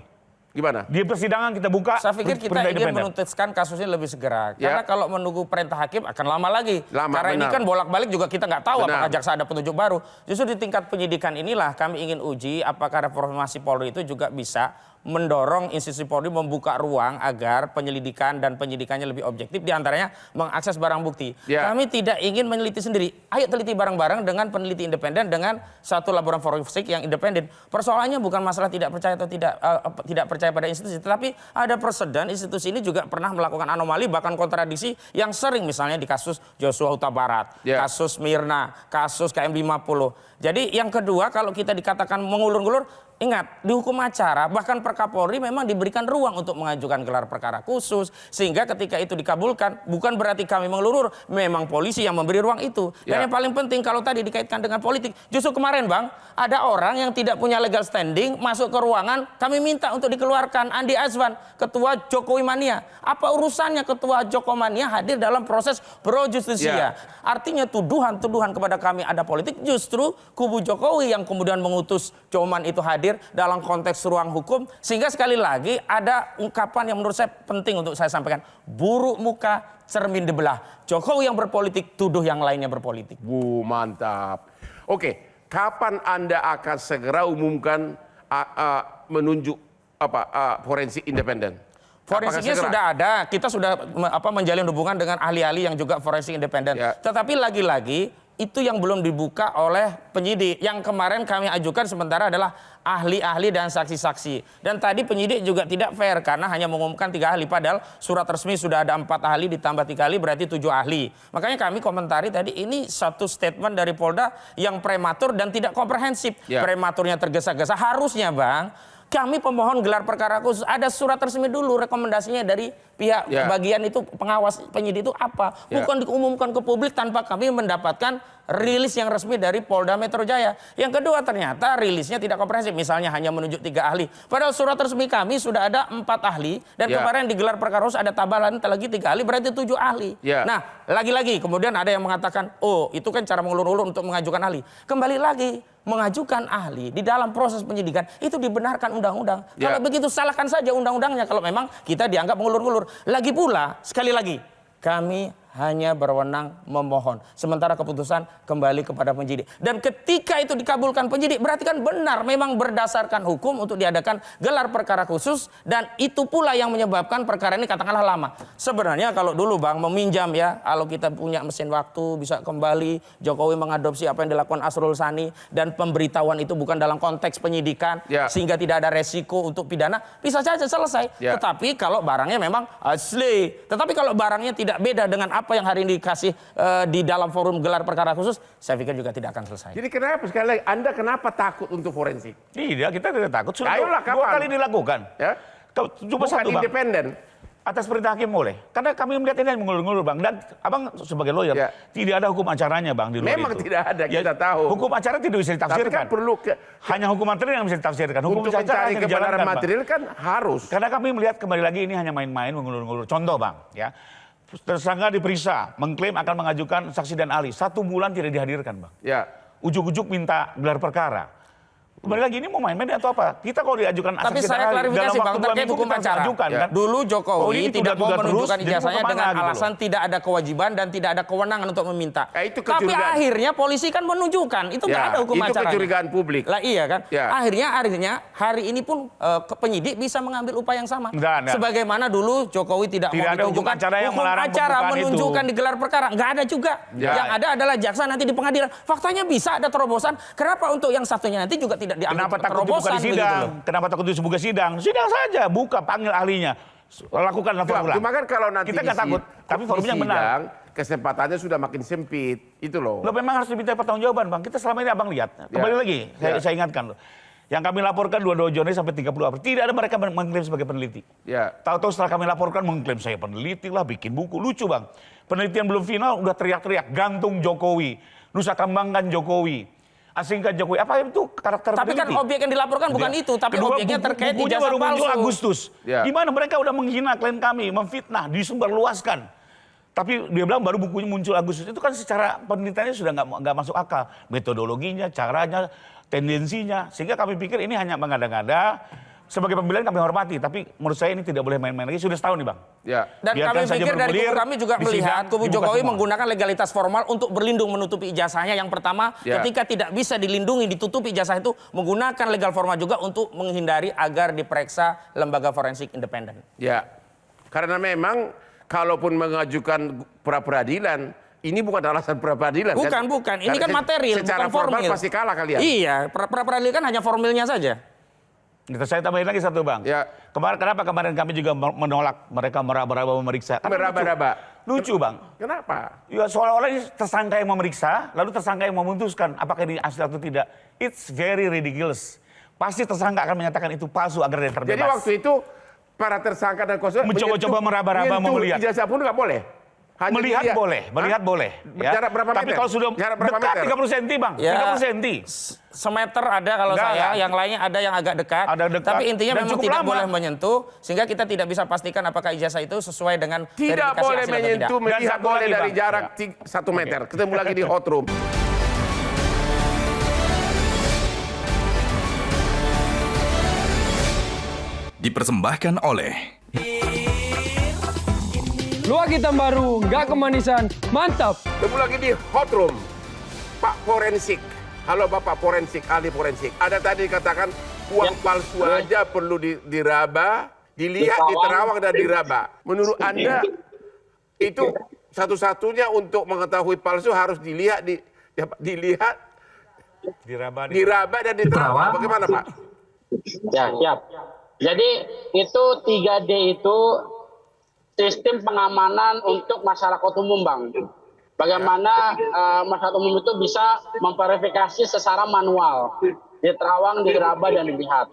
Gimana? Di persidangan kita buka. Saya pikir kita perintah ingin independen. menuntaskan kasusnya lebih segera. Ya. Karena kalau menunggu perintah hakim akan lama lagi. Lama, Karena ini benar. kan bolak-balik juga kita nggak tahu Benar. apakah jaksa ada petunjuk baru. Justru di tingkat penyidikan inilah kami ingin uji apakah reformasi Polri itu juga bisa mendorong institusi Polri membuka ruang agar penyelidikan dan penyidikannya lebih objektif, diantaranya mengakses barang bukti. Ya. Kami tidak ingin meneliti sendiri. Ayo teliti bareng-bareng dengan peneliti independen, dengan satu laboratorium forensik yang independen. Persoalannya bukan masalah tidak percaya atau tidak percaya pada institusi, tetapi ada preseden institusi ini juga pernah melakukan anomali bahkan kontradiksi yang sering, misalnya di kasus Joshua Huta Barat, Ya. kasus Mirna, kasus KM50. Jadi yang kedua, kalau kita dikatakan mengulur-ngulur, ingat, di hukum acara bahkan Perkapolri memang diberikan ruang untuk mengajukan gelar perkara khusus, sehingga ketika itu dikabulkan bukan berarti kami mengelurur, memang polisi yang memberi ruang itu. Dan Ya. yang paling penting kalau tadi dikaitkan dengan politik, justru kemarin Bang, ada orang yang tidak punya legal standing masuk ke ruangan, kami minta untuk dikeluarkan. Andi Azwan, ketua Jokowi Mania. Apa urusannya ketua Jokowi Mania hadir dalam proses pro justisia? Ya. Artinya tuduhan-tuduhan kepada kami ada politik, justru kubu Jokowi yang kemudian mengutus Joman itu hadir dalam konteks ruang hukum, sehingga sekali lagi ada ungkapan yang menurut saya penting untuk saya sampaikan. Buruk muka, cermin dibelah. Jokowi yang berpolitik, tuduh yang lainnya berpolitik. Mantap. Oke, kapan Anda akan segera umumkan menunjuk forensik independen? Forensiknya Apakah segera? sudah ada, kita sudah menjalin hubungan dengan ahli-ahli yang juga forensik independen. Ya. Tetapi lagi-lagi itu yang belum dibuka oleh penyidik. Yang kemarin kami ajukan sementara adalah ahli-ahli dan saksi-saksi. Dan tadi penyidik juga tidak fair karena hanya mengumumkan 3 ahli. Padahal surat resmi sudah ada 4 ahli ditambah 3 ahli berarti 7 ahli. Makanya kami komentari tadi ini satu statement dari Polda yang prematur dan tidak komprehensif. Ya. Prematurnya tergesa-gesa. Harusnya Bang, kami pemohon gelar perkara khusus, ada surat resmi dulu rekomendasinya dari pihak bagian itu, pengawas penyidik itu apa. Bukan diumumkan ke publik tanpa kami mendapatkan rilis yang resmi dari Polda Metro Jaya. Yang kedua, ternyata rilisnya tidak komprehensif, misalnya hanya menunjuk 3 ahli. Padahal surat resmi kami sudah ada 4 ahli dan kemarin di gelar perkara khusus ada tambahan lagi 3 ahli, berarti 7 ahli. Nah, lagi-lagi kemudian ada yang mengatakan, oh itu kan cara mengulur-ulur untuk mengajukan ahli. Kembali lagi, mengajukan ahli di dalam proses penyidikan itu dibenarkan undang-undang. Kalau begitu salahkan saja undang-undangnya kalau memang kita dianggap mengulur-ulur. Lagi pula, sekali lagi, kami hanya berwenang memohon. Sementara keputusan kembali kepada penyidik. Dan ketika itu dikabulkan penyidik, berarti kan benar memang berdasarkan hukum untuk diadakan gelar perkara khusus. Dan itu pula yang menyebabkan perkara ini katakanlah lama. Sebenarnya kalau dulu Bang meminjam ya, kalau kita punya mesin waktu bisa kembali, Jokowi mengadopsi apa yang dilakukan Asrul Sani. Dan pemberitahuan itu bukan dalam konteks penyidikan, sehingga tidak ada resiko untuk pidana, bisa saja selesai. Tetapi kalau barangnya memang asli. Tetapi kalau barangnya tidak beda dengan apa yang hari ini dikasih di dalam forum gelar perkara khusus, saya pikir juga tidak akan selesai. Jadi kenapa sekali lagi Anda kenapa takut untuk forensik? Tidak, kita tidak takut. Sudah Ayolah, 2 kapan? kali dilakukan. Ya? Cuma Bukan satu Bang. independen. Atas perintah hakim boleh. Karena kami melihat ini mengulur-ngulur Bang. Dan Abang sebagai lawyer, tidak ada hukum acaranya Bang di luar Memang itu. tidak ada, kita tahu. Hukum acara tidak bisa ditafsirkan. Tapi kan perlu hanya hukum material yang bisa ditafsirkan. Hukum untuk acara mencari hanya kebenaran dijalankan, Bang. material kan harus. Karena kami melihat kembali lagi ini hanya main-main mengulur-ngulur. Contoh Bang, ya. tersangka diperiksa, mengklaim akan mengajukan saksi dan ahli. 1 bulan tidak dihadirkan, Bang. Ya. Ujuk-ujuk minta gelar perkara. Kembali lagi, ini mau main-main atau apa? Kita kalau diajukan Tapi saya klarifikasi Bang, terkait hukum acara. Kan? Dulu Jokowi tidak mau menunjukkan ijazahnya dengan alasan gitu tidak ada kewajiban dan tidak ada kewenangan untuk meminta. Itu Tapi akhirnya polisi kan menunjukkan, itu nggak ada hukum acara. Itu kecurigaan publik. Lah iya kan? Ya. Akhirnya hari ini pun penyidik bisa mengambil upaya yang sama. Nggak. Sebagaimana dulu Jokowi tidak mau ada ditunjukkan hukum acara menunjukkan di gelar perkara. Nggak ada juga. Ya. Yang ada adalah jaksa nanti di pengadilan. Faktanya bisa ada terobosan. Kenapa untuk yang satunya nanti juga tidak diambil terobosan? Buka di sidang. Kenapa takut dibuka sidang? Sidang saja, buka, panggil ahlinya. Lakukan lapor ulang. Cuma kan kalau nanti kita nggak takut, tapi forumnya yang benar. Kesempatannya sudah makin sempit, itu loh. Lo memang harus diminta pertanggungjawaban, Bang. Kita selama ini Abang lihat. Kembali lagi, saya ingatkan lo. Yang kami laporkan 22 Juni sampai 30 April, tidak ada mereka mengklaim sebagai peneliti. Ya. Tahu-tahu setelah kami laporkan mengklaim saya peneliti lah, bikin buku. Lucu, Bang. Penelitian belum final udah teriak-teriak gantung Jokowi, Nusa Kambangkan Jokowi. Asingkan Jokowi, apa itu karakter tapi peneliti? kan objek yang dilaporkan bukan itu, tapi kedua, objeknya terkait bukunya ijazah baru muncul palsu. Agustus. Ya. Di mana mereka udah menghina klien kami, memfitnah, disebarluaskan. Tapi dia bilang baru bukunya muncul Agustus. Itu kan secara penelitiannya sudah nggak masuk akal. Metodologinya, caranya, tendensinya. Sehingga kami pikir ini hanya mengada-ngada. Sebagai pembelaan kami hormati, tapi menurut saya ini tidak boleh main-main lagi. Sudah setahun nih, Bang. Ya. Dan Biarkan kami saja pikir dari kubu kami juga melihat kubu Jokowi menggunakan legalitas formal untuk berlindung menutupi ijazahnya. Yang pertama, ketika tidak bisa dilindungi, ditutupi ijazah itu, menggunakan legal formal juga untuk menghindari agar diperiksa lembaga forensik independen. Ya, karena memang kalaupun mengajukan pra-peradilan, ini bukan alasan pra-peradilan. Bukan. Ini kan material, secara bukan formal formil. pasti kalah kalian. Iya, pra-peradilan kan hanya formilnya saja. Saya tambahin lagi satu, Bang. Ya. Kenapa kemarin kami juga menolak mereka meraba-raba memeriksa? Meraba-raba. Lucu, Bang. Kenapa? Ya soalnya ini tersangka yang memeriksa, lalu tersangka yang memutuskan apakah ini asli atau tidak. It's very ridiculous. Pasti tersangka akan menyatakan itu palsu agar dia terbebas. Jadi waktu itu para tersangka dan konsul mencoba-coba meraba-raba mau melihat. Ijazah pun nggak boleh. Hanya melihat boleh, ya. Jarak berapa Tapi meter? kalau sudah Jarak berapa dekat meter? 30 cm, Bang. Ya, 30 cm. Semeter ada kalau Enggak, saya, enggak. yang lainnya ada yang agak dekat. Ada dekat. Tapi intinya Dan memang cukup tidak lama. boleh menyentuh, sehingga kita tidak bisa pastikan apakah ijazah itu sesuai dengan Tidak verifikasi boleh hasil atau menyentuh, tidak. melihat satu boleh lagi, dari Bang. jarak 1 meter. Ketemu lagi di hot room. Dipersembahkan oleh Luak hitam baru, nggak kemanisan, mantap. Ketemu lagi di hot room. Pak Forensik. Halo Bapak Forensik, ahli forensik. Ada tadi dikatakan uang palsu aja perlu diraba, dilihat di Terawang dan diraba. Menurut Anda itu satu-satunya untuk mengetahui palsu harus dilihat diraba dan di Terawang. Bagaimana Pak? Ya, siap. Jadi itu 3D itu sistem pengamanan untuk masyarakat umum, Bang. Bagaimana masyarakat umum itu bisa memverifikasi secara manual di Terawang, di Raba, dan dilihat.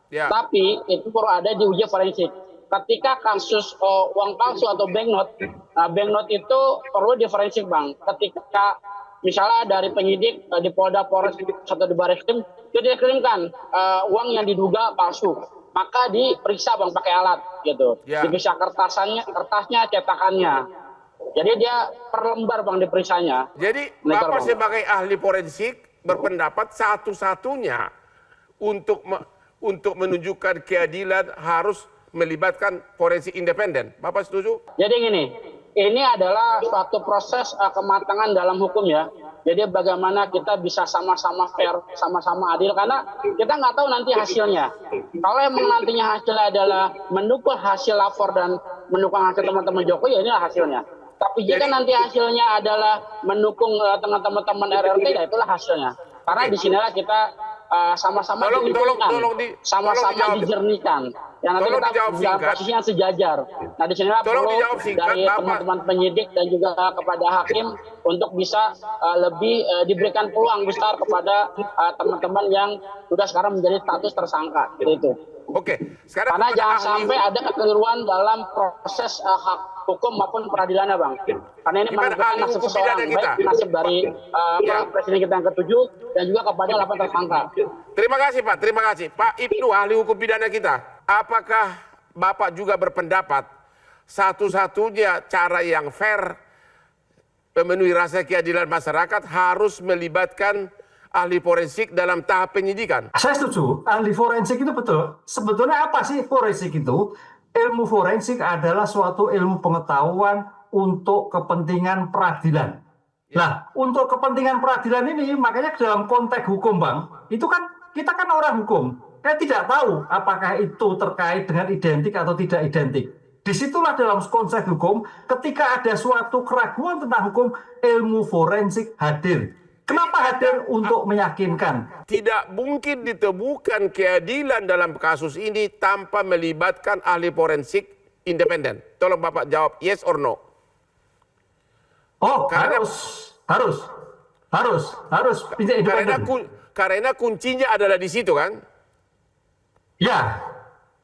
Ya. Tapi itu perlu ada di uji forensik. Ketika kasus uang palsu atau banknote itu perlu di forensik, Bang. Ketika misalnya dari penyidik di Polda, Polres atau di Barreskrim itu dikirimkan uang yang diduga palsu, maka diperiksa, Bang, pakai alat gitu. Ya. Diperiksa kertasnya, cetakannya. Jadi dia per lembar, Bang, diperiksanya. Jadi Benar, Bapak Bang. sebagai ahli forensik berpendapat satu-satunya untuk menunjukkan keadilan harus melibatkan forensik independen. Bapak setuju? Jadi gini, ini adalah suatu proses kematangan dalam hukum ya. Jadi bagaimana kita bisa sama-sama fair, sama-sama adil, karena kita nggak tahu nanti hasilnya. Kalau emang nantinya hasilnya adalah mendukung hasil lapor dan mendukung hasil teman-teman Jokowi, ya inilah hasilnya. Tapi jika nanti hasilnya adalah mendukung teman-teman RRT, ya itulah hasilnya. Karena di sinilah kita sama-sama sama-sama dijernihkan. Ya nanti Tolong kita dijawab dalam singkat. posisi yang sejajar. Nah di sinilah Tolong perlu dijawab singkat, dari Bapak. teman-teman penyidik dan juga kepada hakim untuk bisa lebih diberikan peluang besar kepada teman-teman yang sudah sekarang menjadi status tersangka. Gitu. Oke. Sekarang Karena kepada jangan ahli sampai ada kekeliruan dalam proses hak hukum maupun peradilannya, Bang. Karena ini Gimana menentukan ahli nasib hukum seseorang, pidana kita? baik nasib dari Ya. presiden kita yang ke-7 dan juga kepada 8 tersangka. Terima kasih Pak, terima kasih. Pak Ibnu, ahli hukum pidana kita. Apakah Bapak juga berpendapat Satu-satunya cara yang fair memenuhi rasa keadilan masyarakat harus melibatkan ahli forensik dalam tahap penyidikan. Saya setuju, ahli forensik itu betul. Sebetulnya apa sih forensik itu? Ilmu forensik adalah suatu ilmu pengetahuan untuk kepentingan peradilan. Nah, untuk kepentingan peradilan ini, makanya dalam konteks hukum, Bang, itu kan kita kan orang hukum. Kita tidak tahu apakah itu terkait dengan identik atau tidak identik. Disitulah dalam konsep hukum, ketika ada suatu keraguan tentang hukum, ilmu forensik hadir. Kenapa hadir? Untuk meyakinkan. Tidak mungkin ditemukan keadilan dalam kasus ini tanpa melibatkan ahli forensik independen. Tolong Bapak jawab yes or no. Oh, Karena- harus independen. Karena kuncinya adalah di situ kan? Ya,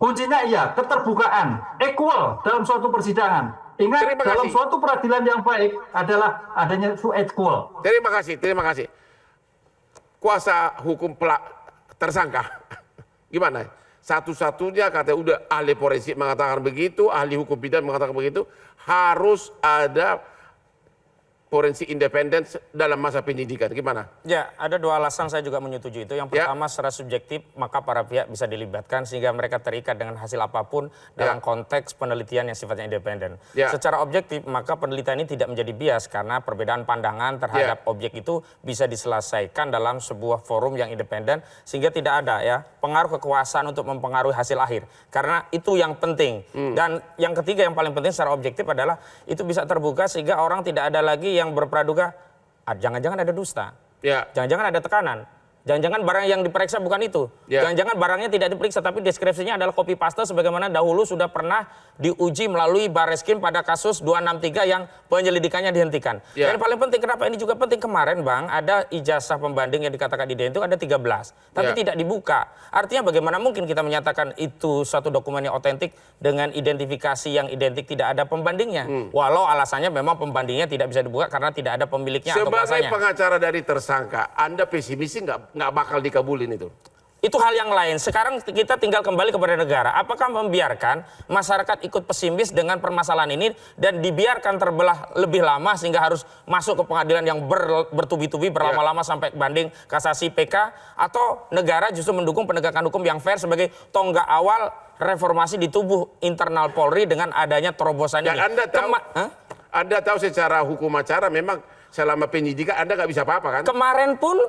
kuncinya iya, keterbukaan, equal dalam suatu persidangan. Ingat, Terima dalam kasih. suatu peradilan yang baik adalah adanya equal. Terima kasih. Kuasa hukum tersangka, gimana? Satu-satunya kata udah ahli forensik mengatakan begitu, ahli hukum pidana mengatakan begitu, harus ada forensik independen dalam masa penyidikan. Gimana? Ya, ada dua alasan saya juga menyetujui itu. Yang pertama, secara subjektif, maka para pihak bisa dilibatkan sehingga mereka terikat dengan hasil apapun dalam konteks penelitian yang sifatnya independen. Secara objektif, maka penelitian ini tidak menjadi bias karena perbedaan pandangan terhadap objek itu bisa diselesaikan dalam sebuah forum yang independen sehingga tidak ada ya pengaruh kekuasaan untuk mempengaruhi hasil akhir. Karena itu yang penting. Dan yang ketiga yang paling penting secara objektif adalah itu bisa terbuka sehingga orang tidak ada lagi yang berpraduga, jangan-jangan ada dusta, jangan-jangan ada tekanan, jangan-jangan barang yang diperiksa bukan itu, jangan-jangan barangnya tidak diperiksa tapi deskripsinya adalah copy paste sebagaimana dahulu sudah pernah diuji melalui Bareskrim pada kasus 263 yang penyelidikannya dihentikan. Dan paling penting, kenapa ini juga penting, kemarin Bang ada ijazah pembanding yang dikatakan identik ada 13, tapi tidak dibuka. Artinya bagaimana mungkin kita menyatakan itu suatu dokumen yang otentik dengan identifikasi yang identik tidak ada pembandingnya. Walau alasannya memang pembandingnya tidak bisa dibuka karena tidak ada pemiliknya atau Sebagai kuasanya. pengacara dari tersangka, Anda pesimis nggak bakal dikabulin itu? Itu hal yang lain. Sekarang kita tinggal kembali kepada negara. Apakah membiarkan masyarakat ikut pesimis dengan permasalahan ini dan dibiarkan terbelah lebih lama sehingga harus masuk ke pengadilan yang bertubi-tubi berlama-lama sampai banding kasasi PK, atau negara justru mendukung penegakan hukum yang fair sebagai tonggak awal reformasi di tubuh internal Polri dengan adanya terobosan ini. Anda tahu secara hukum acara memang selama penyidikan Anda nggak bisa apa-apa kan? Kemarin pun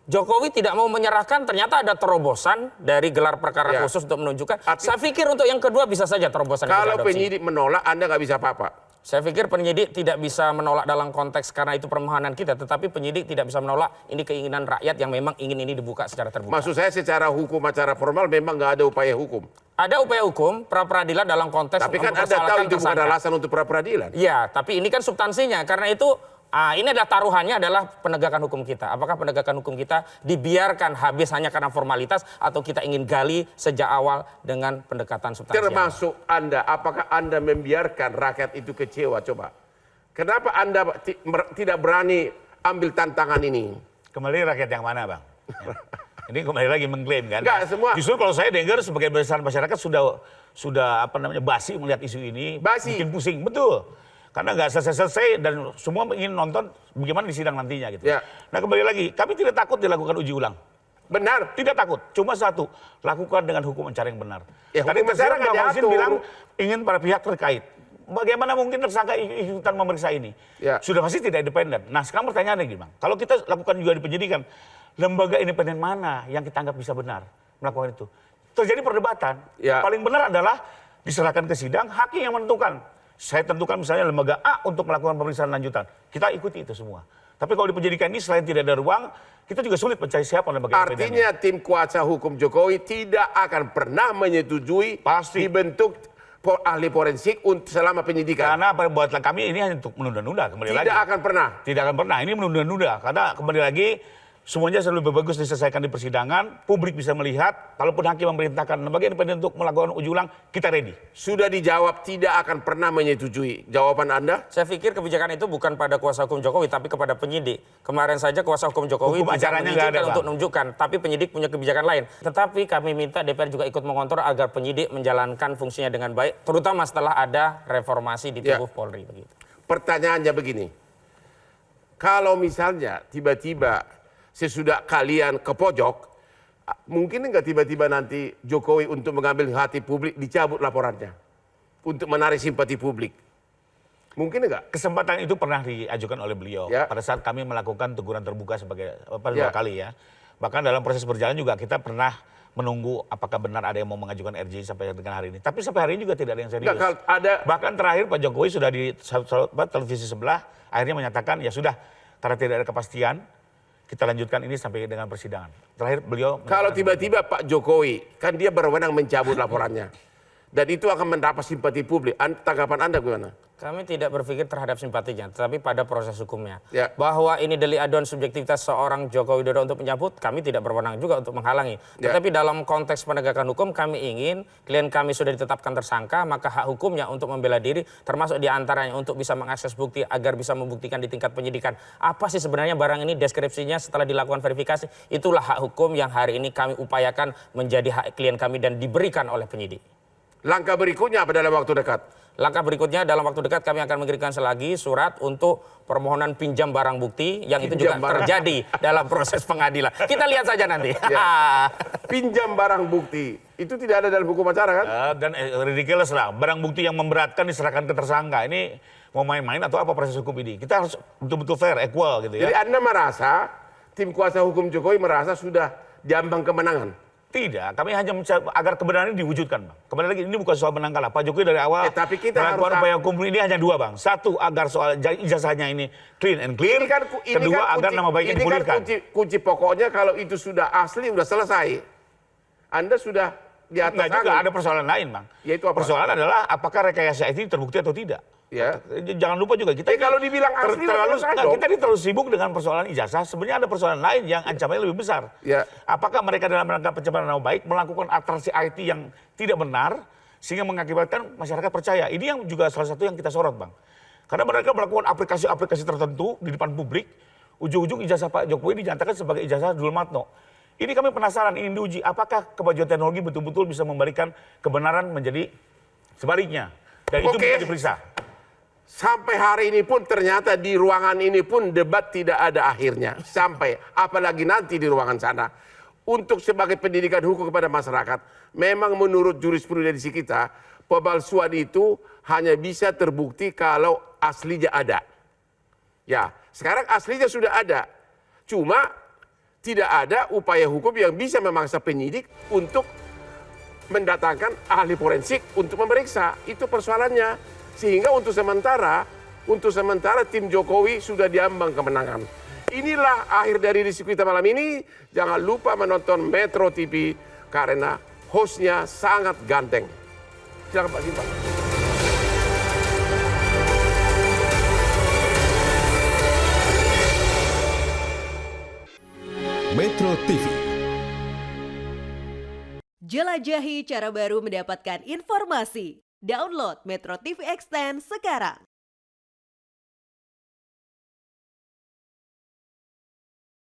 Jokowi tidak mau menyerahkan, ternyata ada terobosan dari gelar perkara khusus untuk menunjukkan. Saya pikir untuk yang kedua bisa saja terobosan. Kalau penyidik menolak, Anda nggak bisa apa-apa. Saya pikir penyidik tidak bisa menolak dalam konteks karena itu permohonan kita, tetapi penyidik tidak bisa menolak ini keinginan rakyat yang memang ingin ini dibuka secara terbuka. Maksud saya secara hukum acara formal memang nggak ada upaya hukum. Ada upaya hukum pra peradilan dalam konteks. Tapi kan Anda tahu itu bukan alasan untuk pra peradilan. Iya, tapi ini kan substansinya. Karena itu ini adalah taruhannya adalah penegakan hukum kita. Apakah penegakan hukum kita dibiarkan habis hanya karena formalitas atau kita ingin gali sejak awal dengan pendekatan substansial? Termasuk Anda, apakah Anda membiarkan rakyat itu kecewa? Coba. Kenapa Anda tidak berani ambil tantangan ini? Kembali rakyat yang mana, Bang? Ini kembali lagi mengklaim kan? Enggak, semua. Justru kalau saya dengar sebagai besar masyarakat sudah basi melihat isu ini, bikin pusing, betul. Karena nggak selesai-selesai dan semua ingin nonton bagaimana di sidang nantinya gitu. Nah kembali lagi, kami tidak takut dilakukan uji ulang. Benar. Tidak takut, cuma satu, lakukan dengan hukum acara yang benar. Tadi tersangka Bang Masin bilang ingin para pihak terkait. Bagaimana mungkin tersangka ikutan memeriksa ini? Sudah pasti tidak independen. Nah sekarang pertanyaannya gimana? Kalau kita lakukan juga di penyidikan, lembaga independen mana yang kita anggap bisa benar melakukan itu? Terjadi perdebatan. Paling benar adalah diserahkan ke sidang, hakim yang menentukan. Saya tentukan misalnya lembaga A untuk melakukan pemeriksaan lanjutan. Kita ikuti itu semua. Tapi kalau di penyidikan ini selain tidak ada ruang, kita juga sulit mencari siapa lembaga independennya. Artinya tim kuasa hukum Jokowi tidak akan pernah menyetujui dibentuk ahli forensik selama penyidikan. Karena buat kami ini hanya untuk menunda-nunda kembali lagi. Tidak akan pernah. Tidak akan pernah. Ini menunda-nunda. Karena kembali lagi semuanya lebih bagus diselesaikan di persidangan, publik bisa melihat, kalaupun hakim memerintahkan lembaga independen untuk melakukan uji ulang, kita ready. Sudah dijawab tidak akan pernah menyetujui. Jawaban Anda? Saya pikir kebijakan itu bukan pada kuasa hukum Jokowi, tapi kepada penyidik. Kemarin saja kuasa hukum Jokowi Hukum tidak acaranya nggak mengizinkan ada, untuk Bang. menunjukkan, tapi penyidik punya kebijakan lain. Tetapi kami minta DPR juga ikut mengontrol agar penyidik menjalankan fungsinya dengan baik, terutama setelah ada reformasi di tubuh Polri. Begitu. Pertanyaannya begini. Kalau misalnya tiba-tiba sesudah kalian ke pojok, mungkin nggak tiba-tiba nanti Jokowi untuk mengambil hati publik dicabut laporannya untuk menarik simpati publik? Mungkin nggak? Kesempatan itu pernah diajukan oleh beliau pada saat kami melakukan teguran terbuka sebagai dua kali ya. Bahkan dalam proses berjalan juga kita pernah menunggu apakah benar ada yang mau mengajukan RJ sampai dengan hari ini. Tapi sampai hari ini juga tidak ada yang serius. Bahkan terakhir Pak Jokowi sudah di televisi sebelah akhirnya menyatakan ya sudah karena tidak ada kepastian kita lanjutkan ini sampai dengan persidangan. Terakhir beliau... Kalau tiba-tiba Pak Jokowi, kan dia berwenang mencabut laporannya. Dan itu akan mendapat simpati publik. Tanggapan Anda gimana? Kami tidak berpikir terhadap simpatinya, tetapi pada proses hukumnya. Ya. Bahwa ini delik aduan subjektivitas seorang Joko Widodo untuk mencabut, kami tidak berwenang juga untuk menghalangi. Tetapi dalam konteks penegakan hukum, kami ingin klien kami sudah ditetapkan tersangka, maka hak hukumnya untuk membela diri, termasuk diantaranya untuk bisa mengakses bukti agar bisa membuktikan di tingkat penyidikan. Apa sih sebenarnya barang ini, deskripsinya setelah dilakukan verifikasi, itulah hak hukum yang hari ini kami upayakan menjadi hak klien kami dan diberikan oleh penyidik. Langkah berikutnya apa dalam waktu dekat? Langkah berikutnya dalam waktu dekat kami akan mengirimkan lagi surat untuk permohonan pinjam barang bukti yang itu juga terjadi dalam proses pengadilan. Kita lihat saja nanti. Pinjam barang bukti itu tidak ada dalam hukum acara kan? Dan ridiculous lah, barang bukti yang memberatkan diserahkan ke tersangka. Ini mau main-main atau apa proses hukum ini? Kita harus betul-betul fair, equal gitu ya. Jadi Anda merasa, tim kuasa hukum Jokowi merasa sudah diambang kemenangan? Tidak, kami hanya mencari agar kebenaran ini diwujudkan, Bang. Kembali lagi, ini bukan soal menang kalah. Pak Jokowi dari awal tapi kita melakukan upaya hukum ini hanya dua, Bang. Satu, agar soal ijazahnya ini clean and clear. Kedua, agar nama baiknya dipulihkan. Ini kan kunci pokoknya kalau itu sudah asli, sudah selesai. Anda sudah di atas angin. Juga ada persoalan lain, Bang. Yaitu apa? Persoalan adalah apakah rekayasa itu terbukti atau tidak. Ya. Jangan lupa juga kita kalau dibilang asli kita terlalu sibuk dengan persoalan ijazah. Sebenarnya ada persoalan lain yang ancamannya lebih besar. Ya. Apakah mereka dalam rangka pencemaran nama baik melakukan atraksi IT yang tidak benar sehingga mengakibatkan masyarakat percaya? Ini yang juga salah satu yang kita sorot, Bang. Karena mereka melakukan aplikasi-aplikasi tertentu di depan publik, ujung-ujung ijazah Pak Jokowi dinyatakan sebagai ijazah Dul Matno. Ini kami penasaran, ingin diuji apakah kemajuan teknologi betul-betul bisa memberikan kebenaran menjadi sebaliknya. Dan itu bisa diperiksa. Sampai hari ini pun ternyata di ruangan ini pun debat tidak ada akhirnya. Sampai apalagi nanti di ruangan sana. Untuk sebagai pendidikan hukum kepada masyarakat, memang menurut jurisprudensi kita, pemalsuan itu hanya bisa terbukti kalau aslinya ada. Ya, sekarang aslinya sudah ada. Cuma tidak ada upaya hukum yang bisa memaksa penyidik untuk mendatangkan ahli forensik untuk memeriksa. Itu persoalannya. Sehingga untuk sementara tim Jokowi sudah diambang kemenangan. Inilah akhir dari diskusi kita malam ini. Jangan lupa menonton Metro TV karena hostnya sangat ganteng. Silakan Pak Simpang. Metro TV. Jelajahi cara baru mendapatkan informasi. Download Metro TV Extend sekarang.